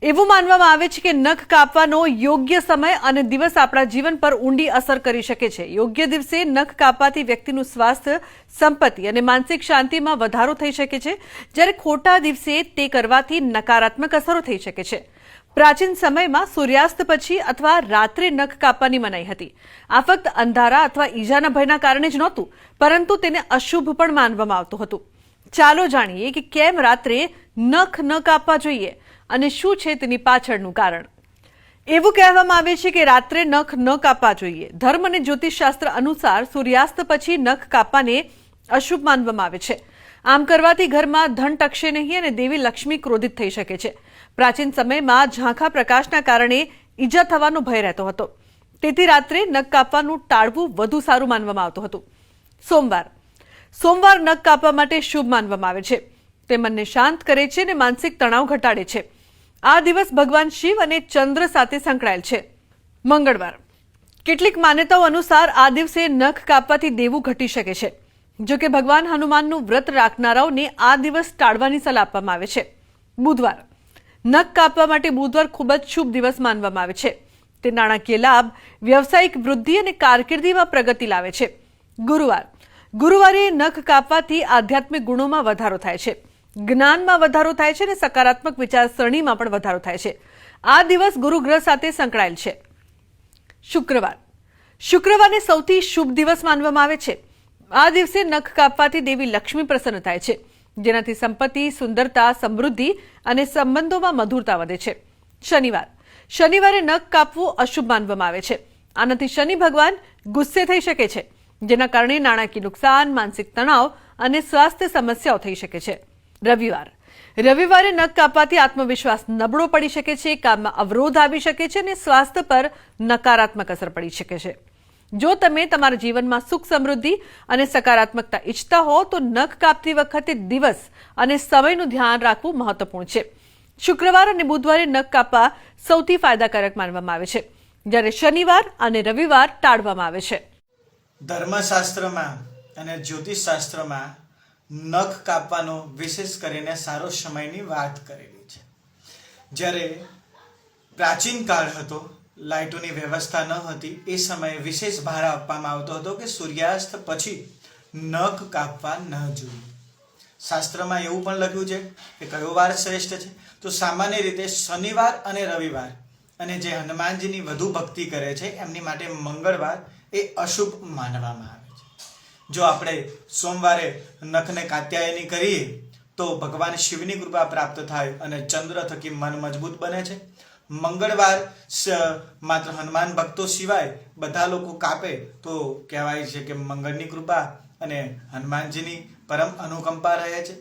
એવું માનવામાં આવે છે કે નખ કાપવાનો યોગ્ય સમય અને દિવસ આપણા જીવન પર ઊંડી અસર કરી શકે છે। યોગ્ય દિવસે નખ કાપવાથી વ્યક્તિનું સ્વાસ્થ્ય, સંપત્તિ અને માનસિક શાંતિમાં વધારો થઈ શકે છે, જ્યારે ખોટા દિવસે તે કરવાથી નકારાત્મક અસરો થઈ શકે છે। પ્રાચીન સમયમાં સૂર્યાસ્ત પછી અથવા રાત્રે નખ કાપવાની મનાઈ હતી। આ ફક્ત અંધારા અથવા ઈજાના ભયના કારણે જ નહોતું, પરંતુ તેને અશુભ પણ માનવામાં આવતું હતું। ચાલો જાણીએ કે કેમ રાત્રે નખ ન કાપવા જોઈએ અને શું છે તેની પાછળનું કારણ। એવું કહેવામાં આવે છે કે રાત્રે નખ ન કાપવા જોઈએ। ધર્મ અને જ્યોતિષશાસ્ત્ર અનુસાર સૂર્યાસ્ત પછી નખ કાપવાને અશુભ માનવામાં આવે છે। આમ કરવાથી ઘરમાં ધન ટકશે નહીં અને દેવી લક્ષ્મી ક્રોધિત થઈ શકે છે। પ્રાચીન સમયમાં ઝાંખા પ્રકાશના કારણે ઈજા થવાનો ભય રહેતો હતો, તેથી રાત્રે નખ કાપવાનું ટાળવું વધુ સારું માનવામાં આવતું હતું। સોમવાર નખ કાપવા માટે શુભ માનવામાં આવે છે। તે મનને શાંત કરે છે અને માનસિક તણાવ ઘટાડે છે। આ દિવસ ભગવાન શિવ અને ચંદ્ર સાથે સંકળાયેલ છે। મંગળવાર, કેટલીક માન્યતાઓ અનુસાર આ દિવસે નખ કાપવાથી દેવું ઘટી શકે છે। જો કે ભગવાન હનુમાનનું વ્રત રાખનારાઓને આ દિવસ ટાળવાની સલાહ આપવામાં આવે છે। બુધવાર, નખ કાપવા માટે બુધવાર ખૂબ જ શુભ દિવસ માનવામાં આવે છે। તે નાણાકીય લાભ, વ્યવસાયિક વૃદ્ધિ અને કારકિર્દીમાં પ્રગતિ લાવે છે। ગુરુવારે નખ કાપવાથી આધ્યાત્મિક ગુણોમાં વધારો થાય છે, જ્ઞાનમાં વધારો થાય છે અને સકારાત્મક વિચારસરણીમાં પણ વધારો થાય છે। આ દિવસ ગુરુ ગ્રહ સાથે સંકળાયેલ છે। શુક્રવારને સૌથી શુભ દિવસ માનવામાં આવે છે। આ દિવસે નખ કાપવાથી દેવી લક્ષ્મી પ્રસન્ન થાય છે, જેનાથી સંપત્તિ, સુંદરતા, સમૃદ્ધિ અને સંબંધોમાં મધુરતા વધે છે। શનિવારે નખ કાપવું અશુભ માનવામાં આવે છે। આનાથી શનિ ભગવાન ગુસ્સે થઈ શકે છે, જેના કારણે નાણાકીય નુકસાન, માનસિક તણાવ અને સ્વાસ્થ્ય સમસ્યાઓ થઈ શકે છે। રવિવારે નખ કાપવાથી આત્મવિશ્વાસ નબળો પડી શકે છે, કામમાં અવરોધ આવી શકે છે અને સ્વાસ્થ્ય પર નકારાત્મક અસર પડી શકે છે। જો તમે તમારા જીવનમાં સુખ, સમૃદ્ધિ અને સકારાત્મકતા ઈચ્છતા હો તો નખ કાપતી વખતે દિવસ અને સમયનું ધ્યાન રાખવું મહત્વપૂર્ણ છે। શુક્રવાર અને બુધવારે નખ કાપવા સૌથી ફાયદાકારક માનવામાં આવે છે, જ્યારે શનિવાર અને રવિવાર ટાળવામાં આવે છે। ધર્મશાસ્ત્રમાં અને જ્યોતિષશાસ્ત્રમાં નખ કાપવાનો વિશેષ કરીને સારો સમયની વાત કરેલી છે। જ્યારે પ્રાચીન કાળ હતો, લાઇટોની વ્યવસ્થા ન હતી, એ સમયે વિશેષ ભાર આપવામાં આવતો હતો કે સૂર્યાસ્ત પછી નખ કાપવા ન જોઈએ। શાસ્ત્રમાં એવું પણ લખ્યું છે કે કયો વાર શ્રેષ્ઠ છે, તો સામાન્ય રીતે શનિવાર અને રવિવાર, અને જે હનુમાનજીની વધુ ભક્તિ કરે છે એમની માટે મંગળવાર એ અશુભ માનવામાં આવે છે। જો આપણે સોમવારે નખને કાત્યાયની કરીએ તો ભગવાન શિવની કૃપા પ્રાપ્ત થાય અને ચંદ્ર થકી મન મજબૂત બને છે। મંગળવાર માત્ર હનુમાન ભક્તો સિવાય બધા લોકો કાપે તો કહેવાય છે કે મંગળની કૃપા અને હનુમાનજીની પરમ અનુકંપા રહે છે।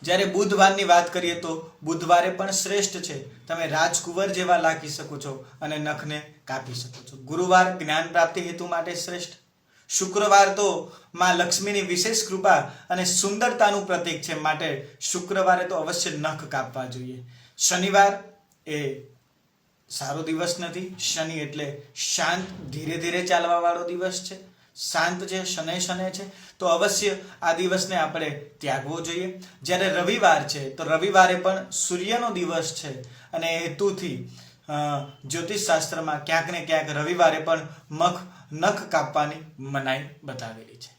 જ્યારે બુધવારની વાત કરીએ તો બુધવારે પણ શ્રેષ્ઠ છે। તમે રાજકુંવર જેવા લાગી શકો છો અને નખને કાપી શકો છો। ગુરુવાર જ્ઞાન પ્રાપ્તિ હેતુ માટે શ્રેષ્ઠ। શુક્રવાર તો માં લક્ષ્મીની વિશેષ કૃપા અને સુંદરતાનું પ્રતીક છે, માટે શુક્રવારે તો અવશ્ય નખ કાપવા જોઈએ। શનિવાર એ સારો દિવસ નથી। શનિ એટલે શાંત, ધીરે ધીરે ચાલવા વાળો દિવસ છે, શાંત છે, શનૈ છે, તો અવશ્ય આ દિવસને આપણે ત્યાગવો જોઈએ। જ્યારે રવિવાર છે તો રવિવારે પણ સૂર્યનો દિવસ છે અને હેતુથી જ્યોતિષશાસ્ત્રમાં ક્યાંક ને ક્યાંક રવિવારે પણ નખ કાપવાની મનાઈ બતાવેલી છે।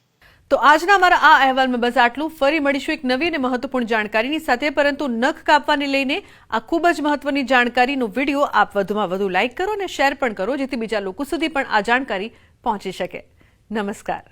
તો આજના અમારા આ અહેવાલમાં બસ આટલું। ફરી મળીશું એક નવી અને મહત્વપૂર્ણ જાણકારીની સાથે, પરંતુ નખ કાપવાને લઈને આ ખૂબ જ મહત્વની જાણકારીનો વિડીયો આપ વધુમાં વધુ લાઇક કરો અને શેર પણ કરો, જેથી બીજા લોકો સુધી પણ આ જાણકારી પહોંચી શકે। નમસ્કાર।